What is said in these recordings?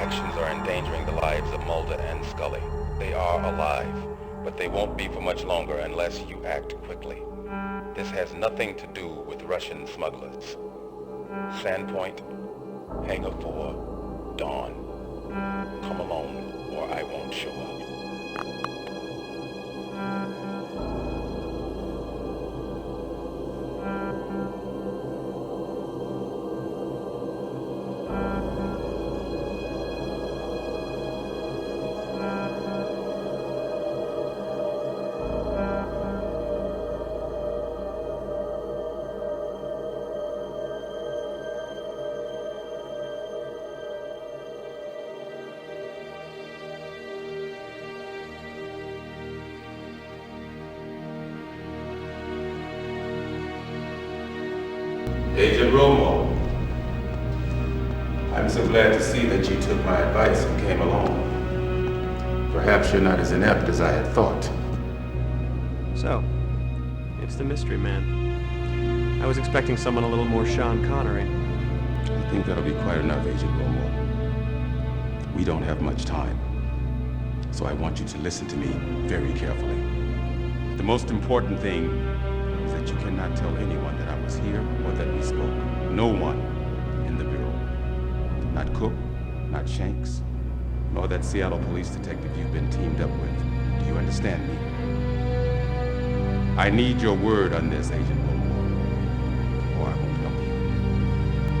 actions are endangering the lives of Mulder and Scully. They are alive, but they won't be for much longer unless you act quickly. This has nothing to do with Russian smugglers. Sandpoint, Hangar 4, Dawn. Come alone, or I won't show up. Agent Romo, I'm so glad to see that you took my advice and came along. Perhaps you're not as inept as I had thought. So, it's the mystery man. I was expecting someone a little more Sean Connery. I think that'll be quite enough, Agent Romo. We don't have much time, so I want you to listen to me very carefully. The most important thing is that you cannot tell anyone that I was here or that we spoke. No one in the Bureau. Not Cook, not Shanks, nor that Seattle police detective you've been teamed up with. Do you understand me? I need your word on this, Agent Romo, or I won't help you.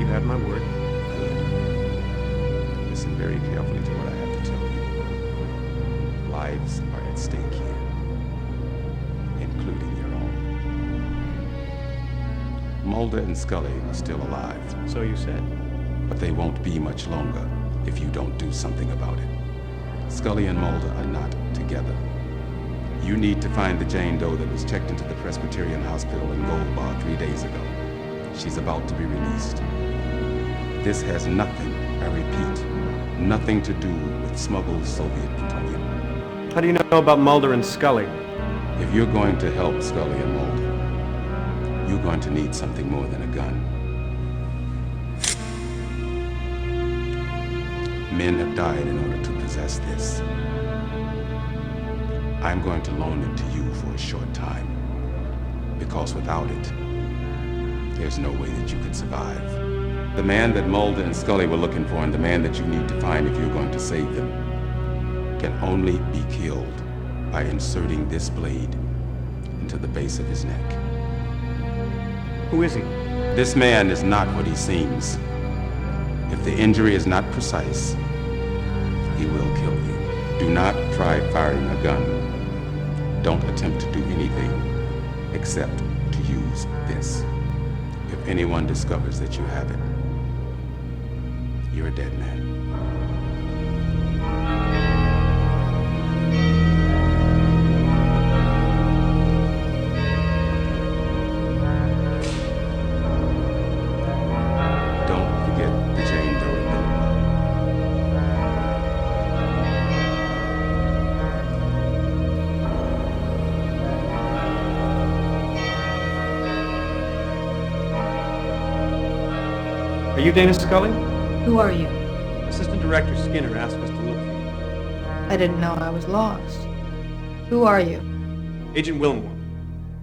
You have my word. Good. Listen very carefully to what I have to tell you. Lives are at stake here, including your own. Mulder and Scully are still alive. So you said. But they won't be much longer if you don't do something about it. Scully and Mulder are not together. You need to find the Jane Doe that was checked into the Presbyterian Hospital in Gold Bar 3 days ago. She's about to be released. This has nothing, I repeat, nothing to do with smuggled Soviet plutonium. How do you know about Mulder and Scully? If you're going to help Scully and Mulder, you're going to need something more than a gun. Men have died in order to possess this. I'm going to loan it to you for a short time, because without it, there's no way that you could survive. The man that Mulder and Scully were looking for and the man that you need to find if you're going to save them can only be killed by inserting this blade into the base of his neck. Who is he? This man is not what he seems. If the injury is not precise, he will kill you. Do not try firing a gun. Don't attempt to do anything except to use this. If anyone discovers that you have it, you're a dead man. Are you Dana Scully? Who are you? Assistant Director Skinner asked us to look for you. I didn't know I was lost. Who are you? Agent Wilmore.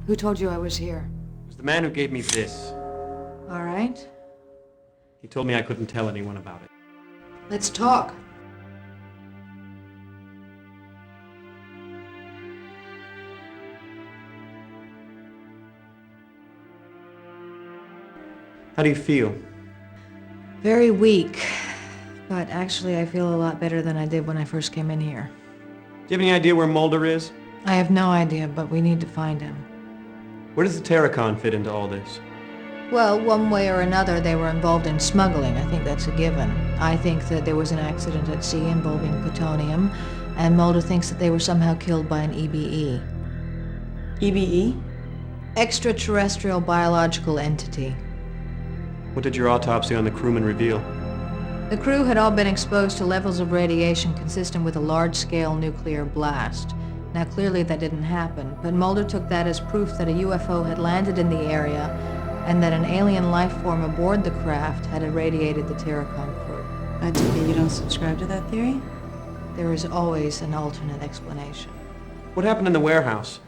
Who told you I was here? It was the man who gave me this. All right. He told me I couldn't tell anyone about it. Let's talk. How do you feel? Very weak. But actually, I feel a lot better than I did when I first came in here. Do you have any idea where Mulder is? I have no idea, but we need to find him. Where does the Tarakan fit into all this? Well, one way or another, they were involved in smuggling. I think that's a given. I think that there was an accident at sea involving plutonium, and Mulder thinks that they were somehow killed by an EBE. EBE? Extraterrestrial biological entity. What did your autopsy on the crewman reveal? The crew had all been exposed to levels of radiation consistent with a large-scale nuclear blast. Now, clearly that didn't happen, but Mulder took that as proof that a UFO had landed in the area and that an alien life form aboard the craft had irradiated the Tarakan crew. I take it you don't subscribe to that theory? There is always an alternate explanation. What happened in the warehouse?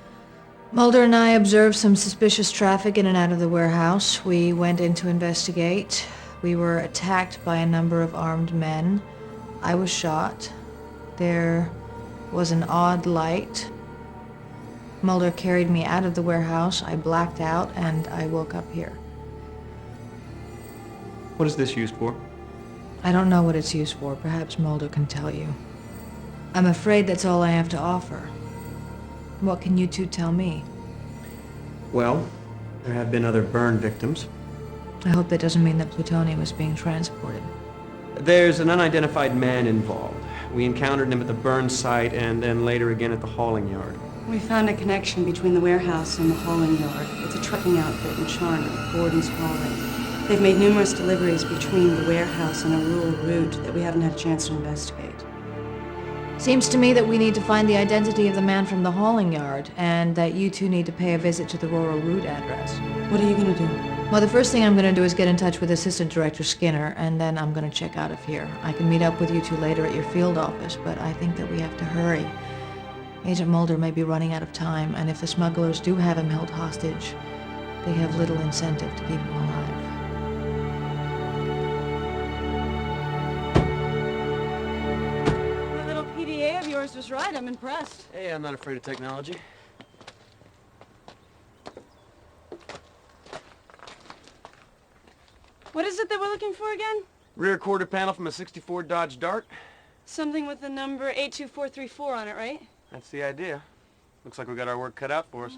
Mulder and I observed some suspicious traffic in and out of the warehouse. We went in to investigate. We were attacked by a number of armed men. I was shot. There was an odd light. Mulder carried me out of the warehouse. I blacked out and I woke up here. What is this used for? I don't know what it's used for. Perhaps Mulder can tell you. I'm afraid that's all I have to offer. What can you two tell me? Well, there have been other burn victims. I hope that doesn't mean that plutonium is being transported. There's an unidentified man involved. We encountered him at the burn site and then later again at the hauling yard. We found a connection between the warehouse and the hauling yard. It's a trucking outfit in Charner, Gordon's Hauling. They've made numerous deliveries between the warehouse and a rural route that we haven't had a chance to investigate. Seems to me that we need to find the identity of the man from the hauling yard, and that you two need to pay a visit to the rural route address. What are you gonna do? Well, the first thing I'm going to do is get in touch with Assistant Director Skinner, and then I'm going to check out of here. I can meet up with you two later at your field office, but I think that we have to hurry. Agent Mulder may be running out of time, and if the smugglers do have him held hostage, they have little incentive to keep him alive. That little PDA of yours was right. I'm impressed. Hey, I'm not afraid of technology. What is it that we're looking for again? Rear quarter panel from a '64 Dodge Dart. Something with the number 82434 on it, right? That's the idea. Looks like we got our work cut out for us.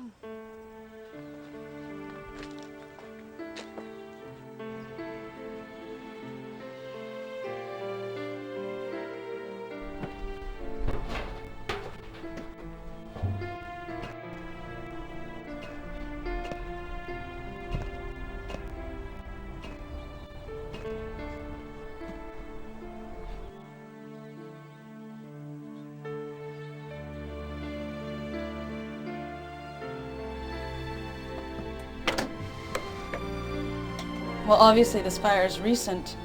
Well, obviously this fire is recent.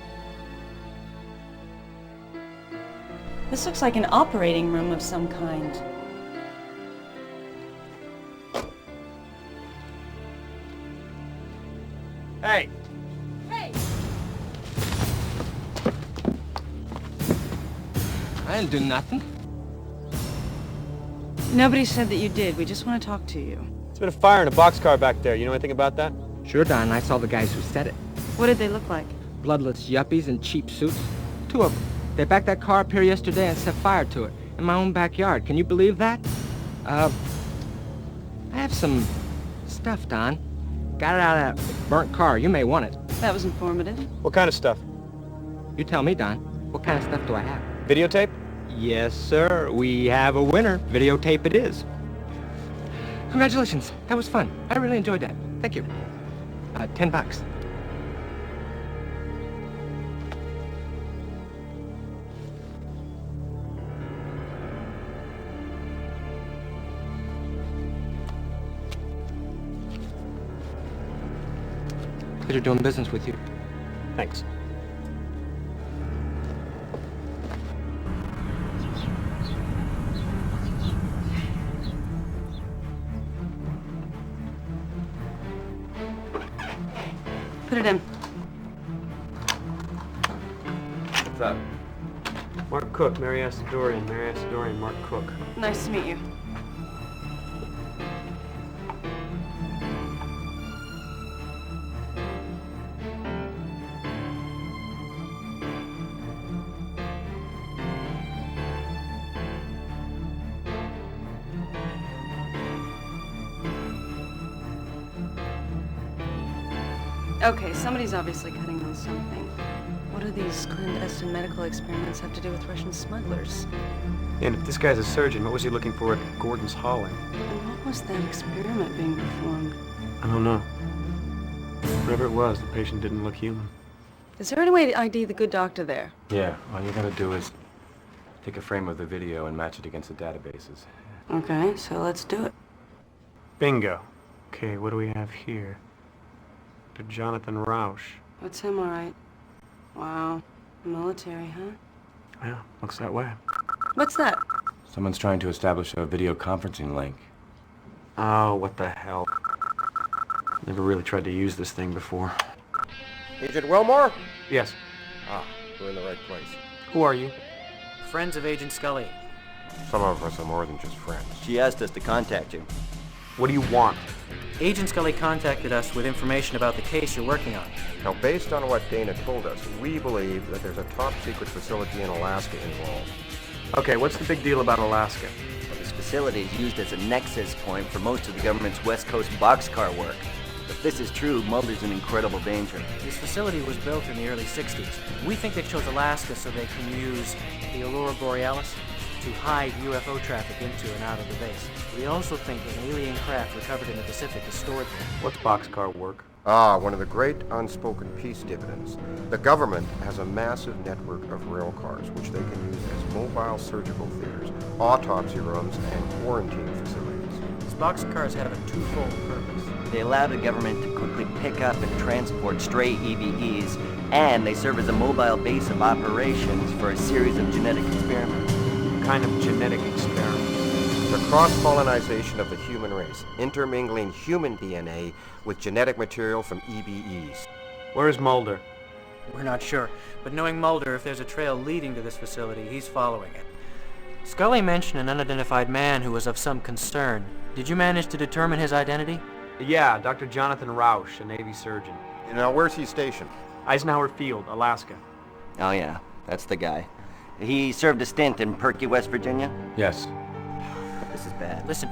This looks like an operating room of some kind. Hey! Hey! I didn't do nothing. Nobody said that you did. We just want to talk to you. There's been a fire in a boxcar back there. You know anything about that? Sure, Don. I saw the guys who set it. What did they look like? Bloodless yuppies in cheap suits. Two of them. They backed that car up here yesterday and set fire to it in my own backyard. Can you believe that? I have some stuff, Don. Got it out of that burnt car. You may want it. That was informative. What kind of stuff? You tell me, Don. What kind of stuff do I have? Videotape? Yes, sir. We have a winner. Videotape it is. Congratulations. That was fun. I really enjoyed that. Thank you. $10. Pleasure doing business with you. Thanks. Put it in. What's up? Mark Cook, Mary Asadorian. Mary Asadorian, Mark Cook. Nice to meet you. Okay, somebody's obviously cutting on something. What do these clandestine medical experiments have to do with Russian smugglers? And if this guy's a surgeon, what was he looking for at Gordon's Hauling? And what was that experiment being performed? I don't know. Whatever it was, the patient didn't look human. Is there any way to ID the good doctor there? Yeah, all you gotta do is take a frame of the video and match it against the databases. Okay, so let's do it. Bingo. Okay, what do we have here? Dr. Jonathan Rausch. That's him, all right. Wow. Military, huh? Yeah, looks that way. What's that? Someone's trying to establish a video conferencing link. Oh, what the hell. Never really tried to use this thing before. Agent Wilmore? Yes. Ah, we're in the right place. Who are you? Friends of Agent Scully. Some of us are more than just friends. She asked us to contact you. What do you want? Agent Scully contacted us with information about the case you're working on. Now, based on what Dana told us, we believe that there's a top-secret facility in Alaska involved. Okay, what's the big deal about Alaska? Well, this facility is used as a nexus point for most of the government's West Coast boxcar work. If this is true, Mulder's in incredible danger. This facility was built in the early 60s. We think they chose Alaska so they can use the Aurora Borealis to hide UFO traffic into and out of the base. We also think an alien craft recovered in the Pacific is stored there. What's boxcar work? Ah, one of the great unspoken peace dividends. The government has a massive network of rail cars, which they can use as mobile surgical theaters, autopsy rooms, and quarantine facilities. These boxcars have a twofold purpose. They allow the government to quickly pick up and transport stray EVEs, and they serve as a mobile base of operations for a series of genetic experiments. What kind of genetic experiment? The cross-pollinization of the human race, intermingling human DNA with genetic material from EVEs. Where's Mulder? We're not sure, but knowing Mulder, if there's a trail leading to this facility, he's following it. Scully mentioned an unidentified man who was of some concern. Did you manage to determine his identity? Yeah, Dr. Jonathan Rausch, a Navy surgeon. Now, where's he stationed? Eisenhower Field, Alaska. Oh yeah, that's the guy. He served a stint in Perky, West Virginia? Yes. This is bad. Listen,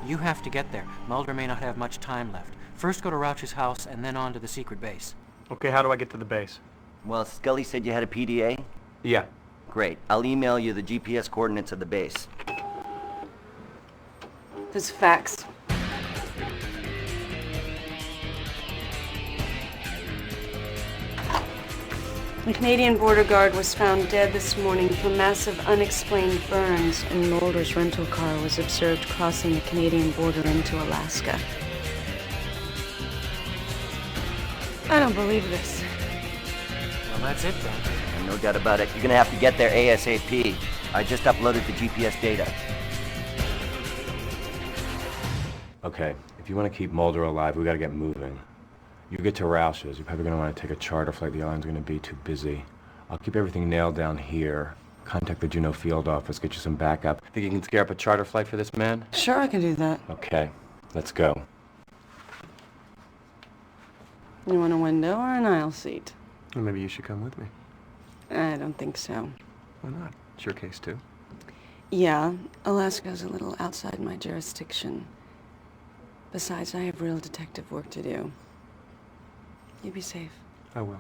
you have to get there. Mulder may not have much time left. First go to Rauch's house and then on to the secret base. Okay, how do I get to the base? Well, Scully said you had a PDA? Yeah. Great. I'll email you the GPS coordinates of the base. There's fax. The Canadian border guard was found dead this morning from massive unexplained burns, and Mulder's rental car was observed crossing the Canadian border into Alaska. I don't believe this. Well, that's it then. And no doubt about it, you're gonna have to get there ASAP. I just uploaded the GPS data. Okay, if you want to keep Mulder alive, we gotta get moving. You get to Roush's, you're probably gonna want to take a charter flight. The island's gonna be too busy. I'll keep everything nailed down here. Contact the Juneau field office, get you some backup. Think you can scare up a charter flight for this man? Sure, I can do that. Okay, let's go. You want a window or an aisle seat? Well, maybe you should come with me. I don't think so. Why not? It's your case, too. Yeah, Alaska's a little outside my jurisdiction. Besides, I have real detective work to do. You be safe. I will.